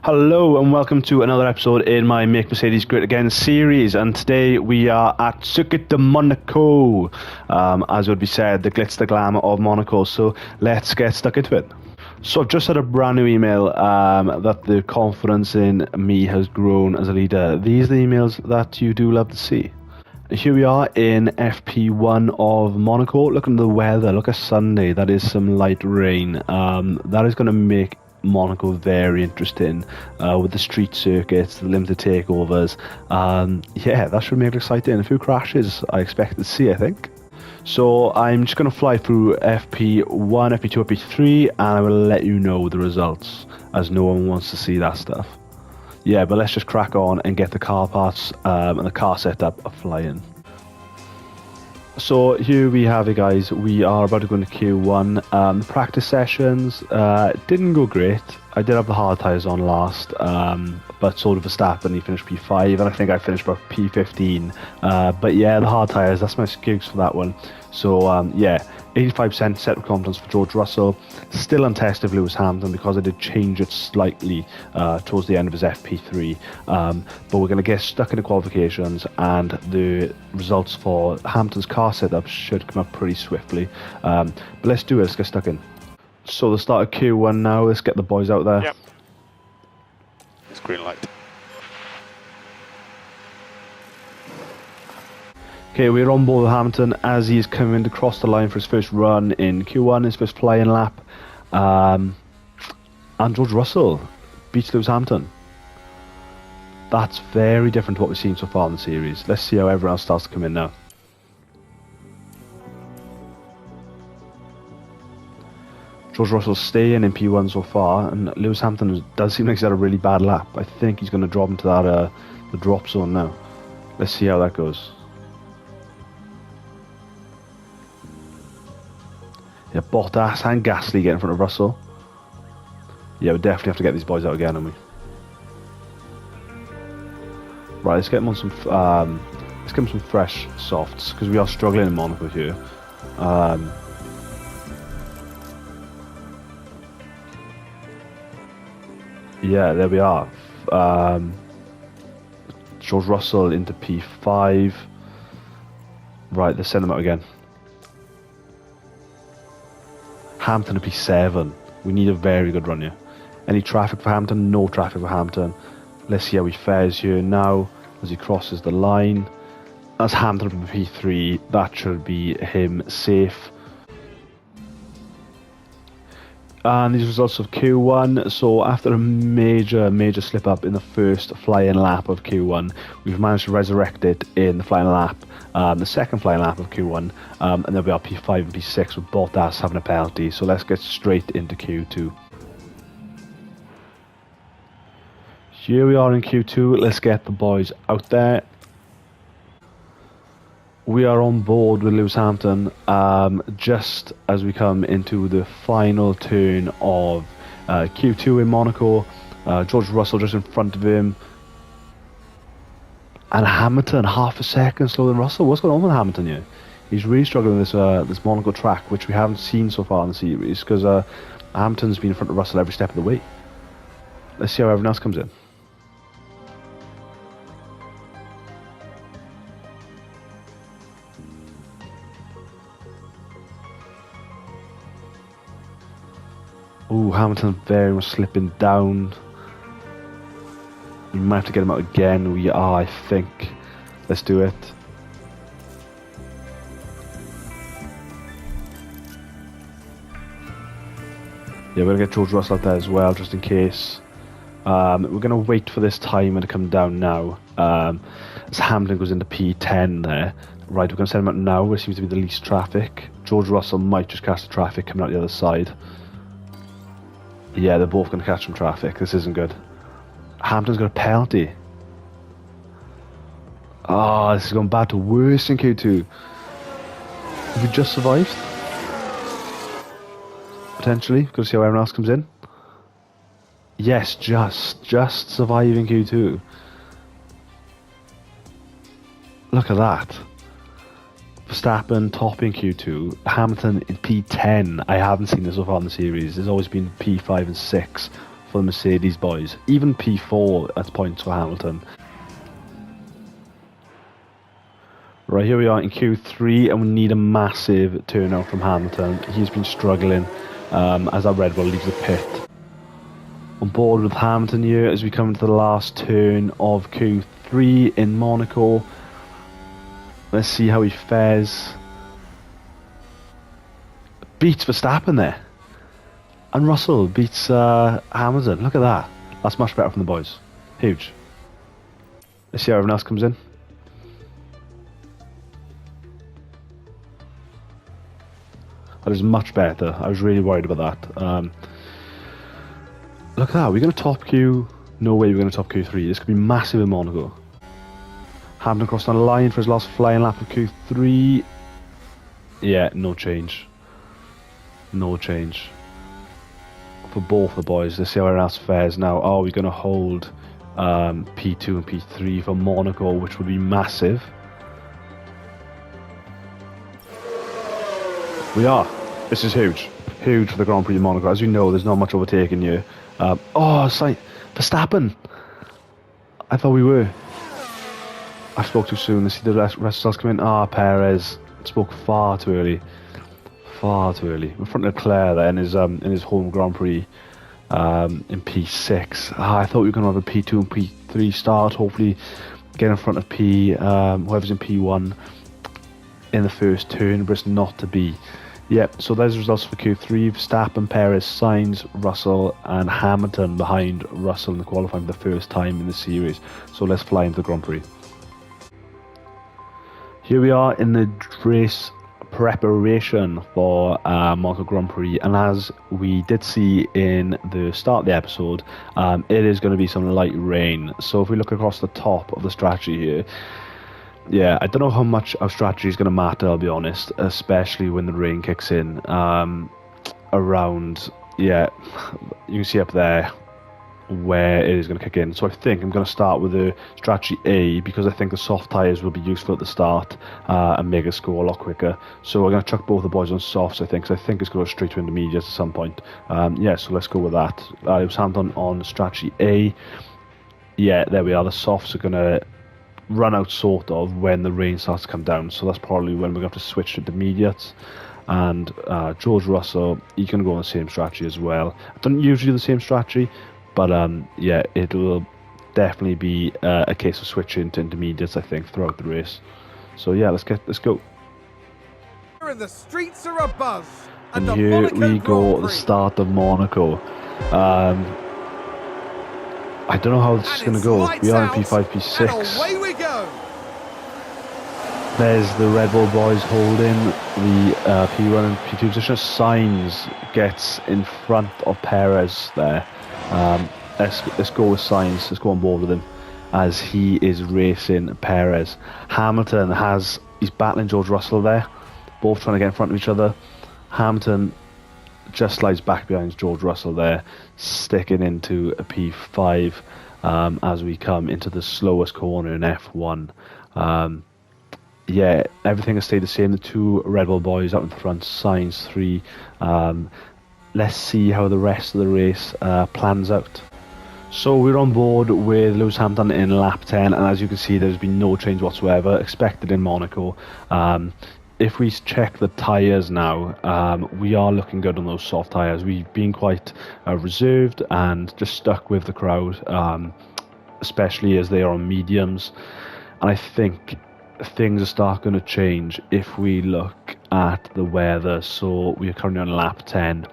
Hello and welcome to another episode in my Make Mercedes Great Again series, and today we are at Circuit de Monaco, as would be said, the glitz, the glamour of Monaco. So let's get stuck into it. So I've just had a brand new email that the confidence in me has grown as a leader. These are the emails that you do love to see. Here we are in FP1 of Monaco. Look at the weather, look at Sunday, that is some light rain. That is going to make Monaco very interesting with the street circuits, the limited takeovers. Yeah, that should make it exciting. A few crashes I expect to see, I think. So I'm just going to fly through FP1, FP2, FP3, and I will let you know the results, as no one wants to see that stuff. Yeah, but let's just crack on and get the car parts and the car setup flying. So here we have it, guys. We are about to go into Q1. Practice sessions didn't go great. I did have the hard tyres on last, but so did Verstappen. He finished P5, and I think I finished about P15. But yeah, the hard tyres, that's my excuse for that one. So yeah, 85% set of confidence for George Russell. Still untested Lewis Hamilton because I did change it slightly towards the end of his FP3. But we're going to get stuck into qualifications, and the results for Hamilton's car setup should come up pretty swiftly. But let's do it. Let's get stuck in. So the start of Q1 now. Let's get the boys out there. Yep. It's green light. Okay, we're on board with Hamilton as he's coming to cross the line for his first run in Q1, his first flying lap. And George Russell beats Lewis Hamilton. That's very different to what we've seen so far in the series. Let's see how everyone else starts to come in now. George Russell's staying in P1 so far, and Lewis Hamilton does seem like he's had a really bad lap. I think he's going to drop into that the drop zone now. Let's see how that goes. Yeah, Bottas and Gasly get in front of Russell. Yeah, we definitely have to get these boys out again, don't we? Right, let's get them on some. Let's get them some fresh softs because we are struggling in Monaco here. Yeah, there we are. George Russell into P5. Right, let's send them out again. Hamilton to P7. We need a very good run here. Any traffic for Hamilton? No traffic for Hamilton. Let's see how he fares here now as he crosses the line. That's Hamilton to P3. That should be him safe. And these results of Q1. So after a major slip up in the first flying lap of Q1, we've managed to resurrect it in the flying lap, the second flying lap of Q1, and then we are P5 and P6 with Bottas having a penalty. So let's get straight into Q2. Here we are in Q2. Let's get the boys out there. We are on board with Lewis Hamilton just as we come into the final turn of Q2 in Monaco. George Russell just in front of him. And Hamilton half a second slower than Russell. What's going on with Hamilton here? He's really struggling with this Monaco track, which we haven't seen so far in the series, because Hamilton's been in front of Russell every step of the way. Let's see how everyone else comes in. Ooh, Hamilton very much slipping down. We might have to get him out again. We are, I think. Let's do it. Yeah, we're going to get George Russell out there as well, just in case. We're going to wait for this timer to come down now. As Hamilton goes into P10 there. Right, we're going to send him out now where seems to be the least traffic. George Russell might just catch the traffic coming out the other side. Yeah, they're both going to catch some traffic. This isn't good. Hamilton's got a penalty. Ah, this is going bad to worse in Q2. Have we just survived? Potentially. Got to see how everyone else comes in. Yes, just surviving Q2. Look at that. Verstappen top in Q2, Hamilton in P10. I haven't seen this so far in the series. There's always been P5 and 6 for the Mercedes boys. Even P4 at points for Hamilton. Right, here we are in Q3, and we need a massive turnout from Hamilton. He's been struggling as our Red Bull leaves the pit. On board with Hamilton here as we come into the last turn of Q3 in Monaco. Let's see how he fares. Beats Verstappen there. And Russell beats Hamilton. Look at that. That's much better from the boys. Huge. Let's see how everyone else comes in. That is much better. I was really worried about that. Look at that. We're going to top Q. No way we're going to top Q3. This could be massive in Monaco. Hamilton crossed on the line for his last flying lap of Q3. Yeah, no change. No change. For both the boys. Let's see how everyone else fares now. Are we going to hold P2 and P3 for Monaco, which would be massive? We are. This is huge. Huge for the Grand Prix of Monaco. As you know, there's not much overtaking here. Verstappen! I thought we were. I spoke too soon. Let's see the rest of us come in. Perez spoke far too early. Far too early. In front of Leclerc there in his home Grand Prix in P6. I thought we were going to have a P2 and P3 start. Hopefully get in front of whoever's in P1 in the first turn, but it's not to be. Yep, so there's the results for Q3. Verstappen, Perez, Sainz, Russell and Hamilton behind Russell in the qualifying for the first time in the series. So let's fly into the Grand Prix. Here we are in the race preparation for Monaco Grand Prix, and as we did see in the start of the episode, it is going to be some light rain. So if we look across the top of the strategy here, yeah, I don't know how much our strategy is going to matter, I'll be honest, especially when the rain kicks in. Around, yeah, you can see up there where it is going to kick in. So I think I'm going to start with the strategy A, because I think the soft tyres will be useful at the start and make us score a lot quicker. So we're going to chuck both the boys on softs, I think, because I think it's going to go straight to intermediates at some point. Yeah, so let's go with that. It was Hamilton on strategy A. Yeah, there we are. The softs are going to run out sort of when the rain starts to come down. So that's probably when we're going to have to switch to intermediates. And George Russell, he's going to go on the same strategy as well. I don't usually do the same strategy, but yeah, it will definitely be a case of switching to intermediates, I think, throughout the race. So yeah, let's go. And the streets are abuzz. And here we go at the start of Monaco. I don't know how this is going to go. We are in P5, P6. Away we go. There's the Red Bull boys holding the P1 and P2 position. Sainz gets in front of Perez there. Let's go with Sainz. Let's go on board with him as he is racing Perez. Hamilton he's battling George Russell there, both trying to get in front of each other. Hamilton just slides back behind George Russell there, sticking into a P5 as we come into the slowest corner in F1. Yeah, everything has stayed the same. The two Red Bull boys up in the front, Sainz 3. Let's see how the rest of the race plans out. So we're on board with Lewis Hamilton in lap 10, and as you can see, there's been no change whatsoever expected in Monaco. If we check the tyres now, we are looking good on those soft tyres. We've been quite reserved and just stuck with the crowd, especially as they are on mediums. And I think things are starting to change if we look at the weather. So we are currently on lap 10.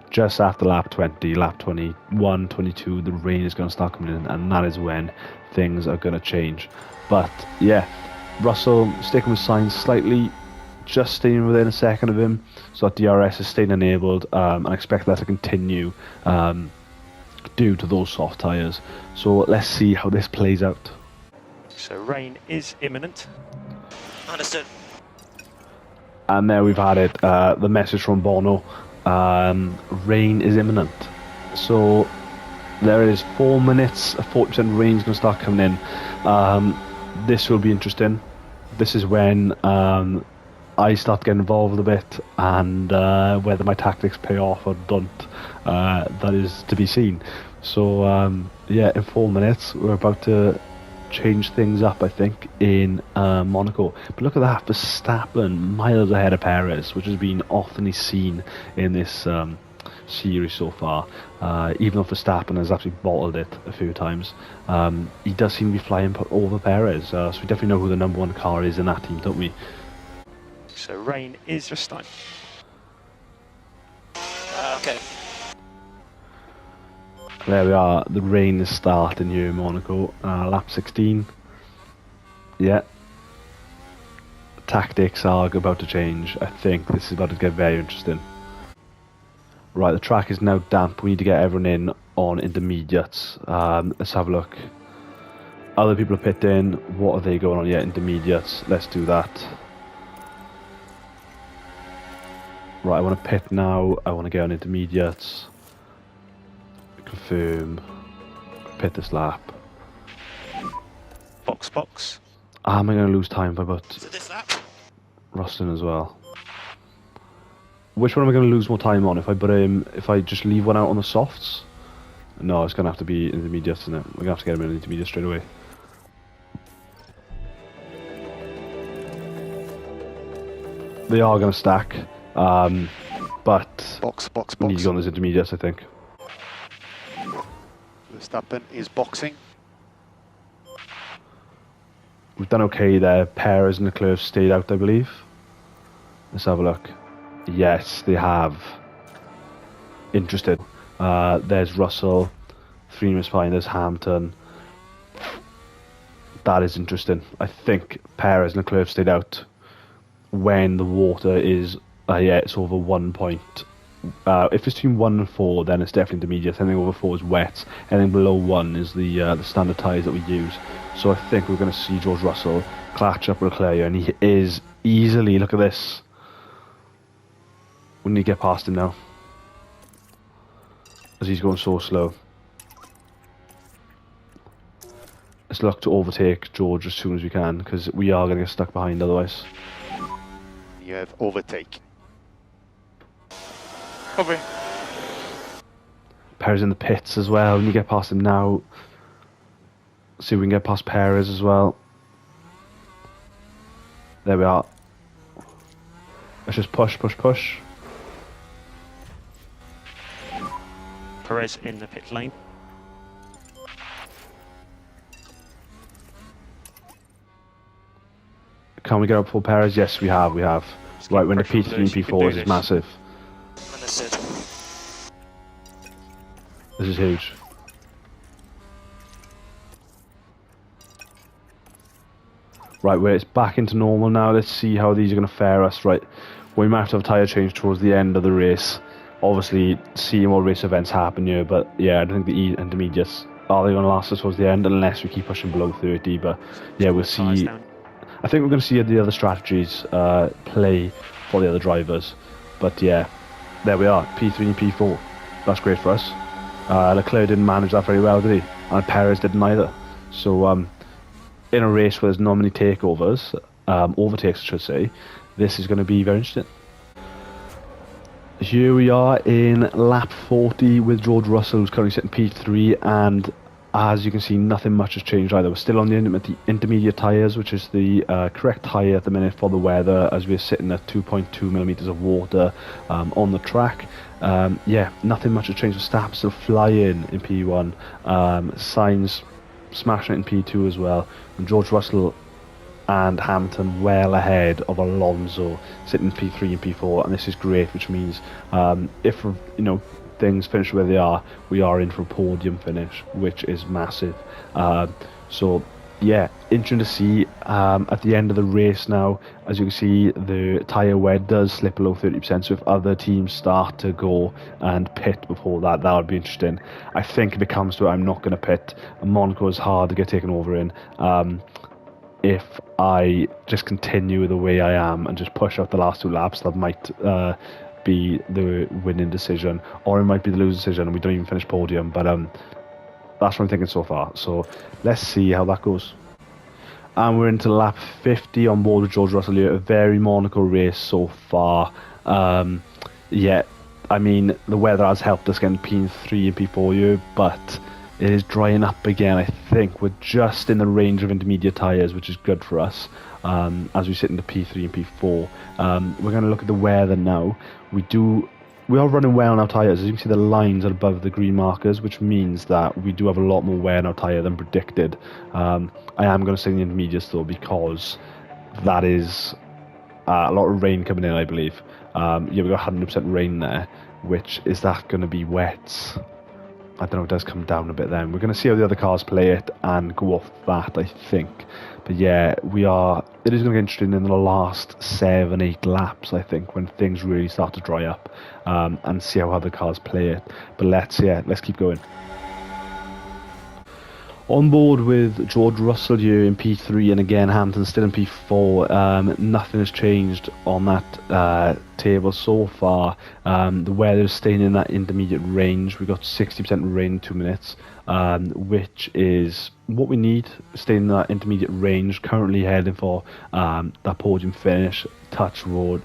Just after lap 20, lap 21, 22, the rain is going to start coming in, and that is when things are going to change. But yeah, Russell sticking with Sainz slightly, just staying within a second of him, so that DRS is staying enabled, and I expect that to continue due to those soft tyres. So let's see how this plays out. So rain is imminent. Understood. And there we've had it, the message from Bono. Rain is imminent. So there is 4 minutes, 40% rain is going to start coming in. This will be interesting. This is when I start getting involved a bit, and whether my tactics pay off or don't, that is to be seen. So yeah, in 4 minutes we're about to change things up, I think, in Monaco. But look at that, Verstappen miles ahead of Perez, which has been often seen in this series so far. Even though Verstappen has actually bottled it a few times, he does seem to be flying over Perez. So we definitely know who the #1 car is in that team, don't we? So rain is your time. Okay. There we are, the rain is starting here in Monaco. Lap 16. Yeah. Tactics are about to change. I think this is about to get very interesting. Right, the track is now damp. We need to get everyone in on intermediates. Let's have a look. Other people are pitting. What are they going on yet? Intermediates. Let's do that. Right, I want to pit now. I want to get on intermediates. Confirm. Pit this lap. Box. Am I going to lose time by about So this lap? Rustin as well? Which one am I going to lose more time on? If I put him, if I just leave one out on the softs? No, it's going to have to be intermediates, isn't it? We're going to have to get him in intermediate straight away. They are going to stack, but Box. we need to go on those intermediates, I think. Verstappen is boxing. We've done okay there. Perez and Leclerc stayed out, I believe. Let's have a look. Yes, they have. Interesting. There's Russell. 3 minutes behind, there's Hamilton. That is interesting. I think Perez and Leclerc stayed out when the water is, yeah, it's over 1 point. If it's between 1 and 4, then it's definitely intermediate. Anything over 4 is wet. Anything below 1 is the standard tyres that we use. So I think we're going to see George Russell clutch up Leclerc, and he is easily, look at this. We need to get past him now, as he's going so slow. Let's look to overtake George as soon as we can, because we are going to get stuck behind otherwise. You have overtake. Cover. Perez in the pits as well. We need to get past him now. See if we can get past Perez as well. There we are. Let's just push. Perez in the pit lane. Can we get up before Perez? Yes, we have. Right, when the P3 and P4 is massive. Understood. This is huge. Right, where it's back into normal now. Let's see how these are going to fare us. Right, we might have to have a tyre change towards the end of the race. Obviously, seeing what race events happen here, but yeah, I don't think the intermediates are they going to last us towards the end unless we keep pushing below 30. But yeah, we'll see. I think we're going to see the other strategies play for the other drivers. But yeah, there we are, P3 and P4. That's great for us. Leclerc didn't manage that very well, did he? And Perez didn't either. So in a race where there's not many takeovers, overtakes I should say, this is going to be very interesting. Here we are in lap 40 with George Russell, who's currently sitting P3, and as you can see, nothing much has changed either. We're still on the intermediate tyres, which is the correct tyre at the minute for the weather, as we're sitting at 2.2 millimetres of water on the track. Yeah, nothing much has changed. Verstappen still flying in P1. Sainz smashing it in P2 as well. And George Russell and Hamilton well ahead of Alonso, sitting in P3 and P4, and this is great, which means if things finish where they are, we are in for a podium finish, which is massive. So yeah, interesting to see at the end of the race now. As you can see, the tyre wear does slip below 30%, so if other teams start to go and pit before that, that would be interesting. I think if it comes to it, I'm not going to pit. Monaco is hard to get taken over in. If I just continue the way I am and just push out the last 2 laps, that might be the winning decision, or it might be the losing decision and we don't even finish podium, but that's what I'm thinking so far. So let's see how that goes. And we're into lap 50 on board with George Russell here. A very Monaco race so far. Yeah, I mean, the weather has helped us getting P3 and P4 here, but it is drying up again. I think we're just in the range of intermediate tyres, which is good for us as we sit into P3 and P4. We're going to look at the weather now. We are running well on our tyres. As you can see, the lines are above the green markers, which means that we do have a lot more wear on our tyre than predicted. I am going to stay in the intermediates though, because that is a lot of rain coming in, I believe. Yeah, we've got 100% rain there, which is that going to be wet? I don't know, it does come down a bit then. We're going to see how the other cars play it and go off that, I think. But yeah, it is going to get interesting in the last 7-8 laps, I think, when things really start to dry up, and see how other cars play it. But let's keep going. On board with George Russell here in P3, and again Hamilton still in P4. Nothing has changed on that table so far. The weather is staying in that intermediate range. We've got 60% rain in 2 minutes, which is what we need. Staying in that intermediate range. Currently heading for that podium finish. Touch wood.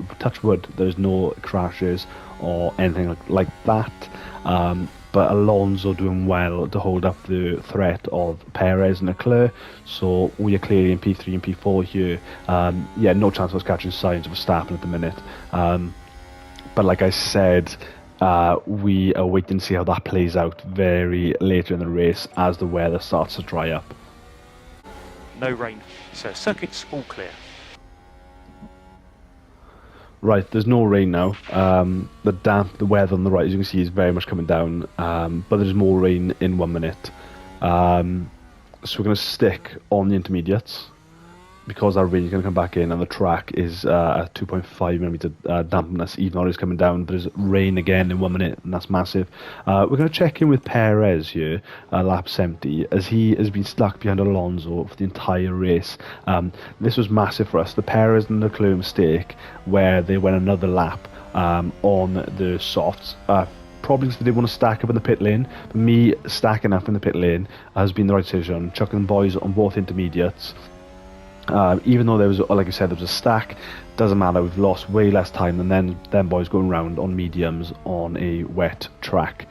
There's no crashes or anything like that. But Alonso doing well to hold up the threat of Perez and Leclerc, so we are clearly in P3 and P4 here. Yeah, no chance of us catching signs of Verstappen at the minute. But like I said, we are waiting to see how that plays out very later in the race as the weather starts to dry up. No rain, so circuit's all clear. Right, there's no rain now. The weather on the right, as you can see, is very much coming down. But there's more rain in 1 minute. So we're going to stick on the intermediates, because our rain is going to come back in, and the track is a 2.5mm dampness, even though it's coming down. There's rain again in 1 minute, and that's massive. We're going to check in with Perez here, lap 70, as he has been stuck behind Alonso for the entire race. This was massive for us. The Perez and Leclerc mistake, where they went another lap on the softs. Probably because they didn't want to stack up in the pit lane, but me stacking up in the pit lane has been the right decision. Chucking boys on both intermediates. Even though there was, like I said, there was a stack, doesn't matter, we've lost way less time than them boys going around on mediums on a wet track.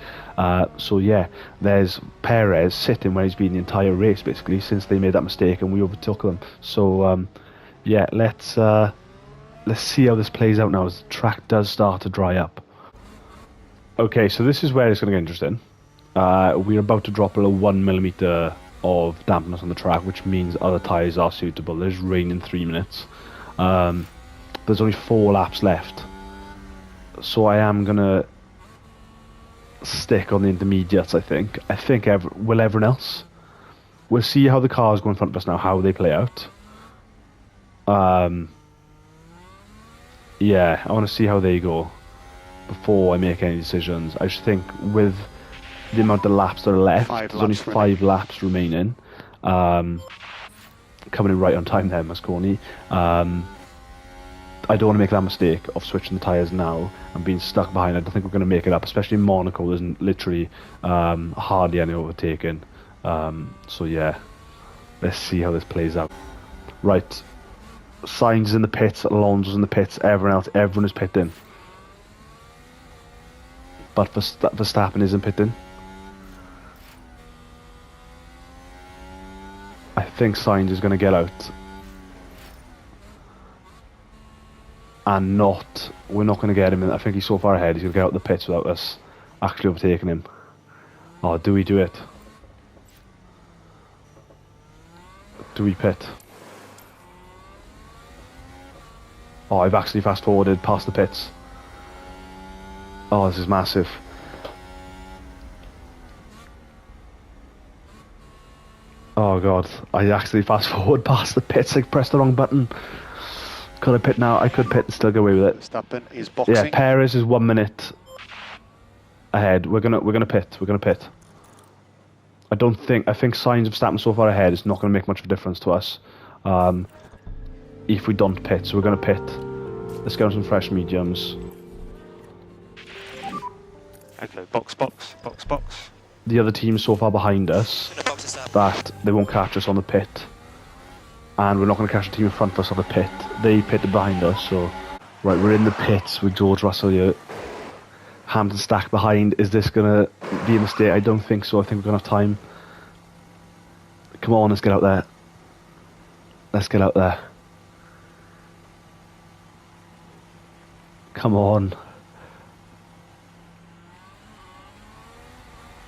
So yeah, there's Perez sitting where he's been the entire race basically since they made that mistake and we overtook them. So yeah, let's see how this plays out now as the track does start to dry up. Okay, so this is where it's going to get interesting. We're about to drop below 1mm of dampness on the track, which means other tyres are suitable. There's rain in 3 minutes. There's only 4 laps left, so I am gonna stick on the intermediates. I think will everyone else. We'll see how the cars go in front of us now, how they play out. Yeah, I want to see how they go before I make any decisions. I just think with the amount of laps that are left, there's only 5 laps remaining. Coming in right on time there, Mosconi. I don't want to make that mistake of switching the tyres now and being stuck behind. I don't think we're going to make it up, especially in Monaco. There's literally hardly any overtaking. So yeah, let's see how this plays out. Right, Sainz in the pits, Alonso's in the pits, everyone is pitting. But Verstappen isn't pitting. I think Sainz is going to get out. And we're not going to get him in. I think he's so far ahead, he's going to get out of the pits without us actually overtaking him. Oh, do we do it? Do we pit? Oh, I've actually fast forwarded past the pits. Oh, this is massive. Oh god, I actually fast forward past the pits. I pressed the wrong button. Could I pit now? I could pit and still get away with it. Verstappen is boxing. Yeah, Perez is 1 minute ahead. We're gonna pit. We're gonna pit. I think Sainz of Verstappen so far ahead is not gonna make much of a difference to us. If we don't pit, so we're gonna pit. Let's get on some fresh mediums. Okay, box. The other team's so far behind us that they won't catch us on the pit, and we're not going to catch the team in front of us on the pit. They pitted behind us, so right, we're in the pits with George Russell here. Hamilton stacked behind. Is this going to be a mistake? I don't think so. I think we're going to have time. Come on, let's get out there. Let's get out there. Come on.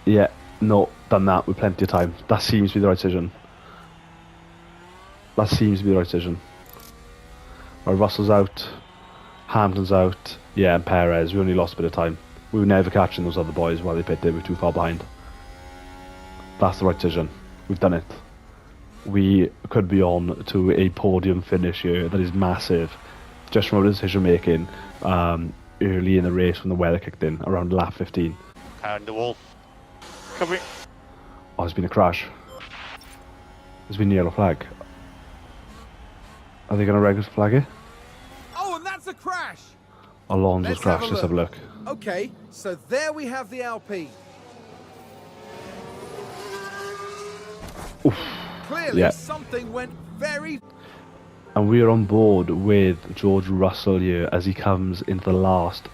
Yeah, no, done that with plenty of time. That seems to be the right decision. That seems to be the right decision. Right, Russell's out. Hamilton's out. Yeah, and Perez. We only lost a bit of time. We were never catching those other boys while they pitted. We were too far behind. That's the right decision. We've done it. We could be on to a podium finish here. That is massive. Just from our decision making early in the race when the weather kicked in, around lap 15. And the wall. Covering. Oh, there's been a crash. There's been a yellow flag. Are they going to red flag it? Oh, and that's a crash. Alonso's crashed. Let's have a look. Okay, so there we have the Alpine. Oof. Clearly, something went very... And we are on board with George Russell here as he comes into the last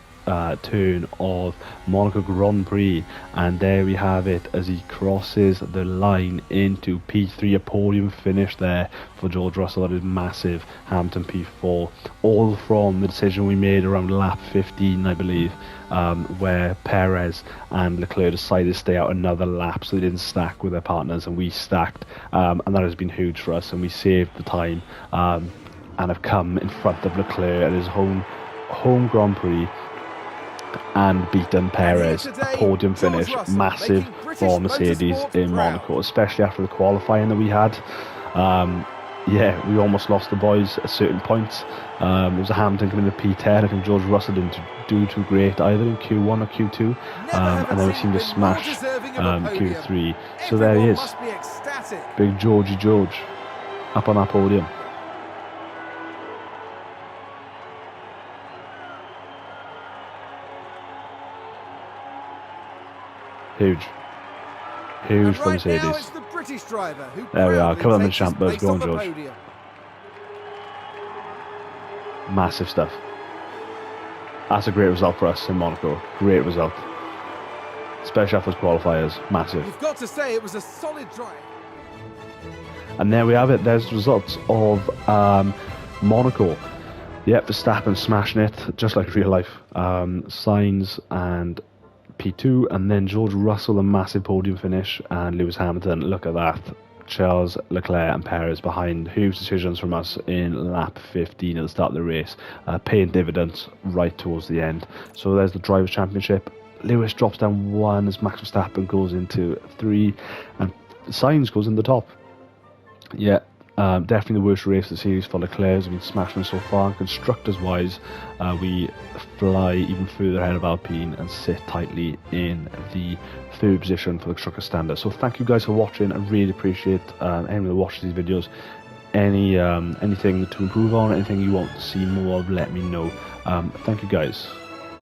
turn of Monaco Grand Prix, and there we have it as he crosses the line into P3, a podium finish there for George Russell. That is massive. Hamilton P4, all from the decision we made around lap 15, I believe, where Perez and Leclerc decided to stay out another lap so they didn't stack with their partners, and we stacked, and that has been huge for us, and we saved the time and have come in front of Leclerc at his home Grand Prix and beaten Perez. A podium finish, massive for Mercedes in Monaco, especially after the qualifying that we had. Yeah, we almost lost the boys at certain points. It was a Hamilton coming to P10. I think George Russell didn't do too great either in Q1 or Q2, and then we seemed to smash Q3. So there he is, big Georgie George, up on that podium. Huge. Huge for Mercedes. There we are. Come on, the champers. Go on, George. Massive stuff. That's a great result for us in Monaco. Great result. Especially after those qualifiers. Massive. You've got to say it was a solid drive. And there we have it. There's the results of Monaco. Yep, Verstappen smashing it, just like real life. Sainz and P2, and then George Russell, a massive podium finish, and Lewis Hamilton, look at that, Charles Leclerc and Perez behind. Huge decisions from us in lap 15 at the start of the race, paying dividends right towards the end. So there's the Drivers' Championship. Lewis drops down 1 as Max Verstappen goes into 3, and Sainz goes in the top. Yeah, definitely the worst race of the series for Leclerc. Has been smashing so far. Constructors wise, we fly even further ahead of Alpine and sit tightly in the 3rd position for the constructor standard. So thank you guys for watching. I really appreciate anyone that watches these videos. Anything to improve on, anything you want to see more of, let me know. Thank you guys.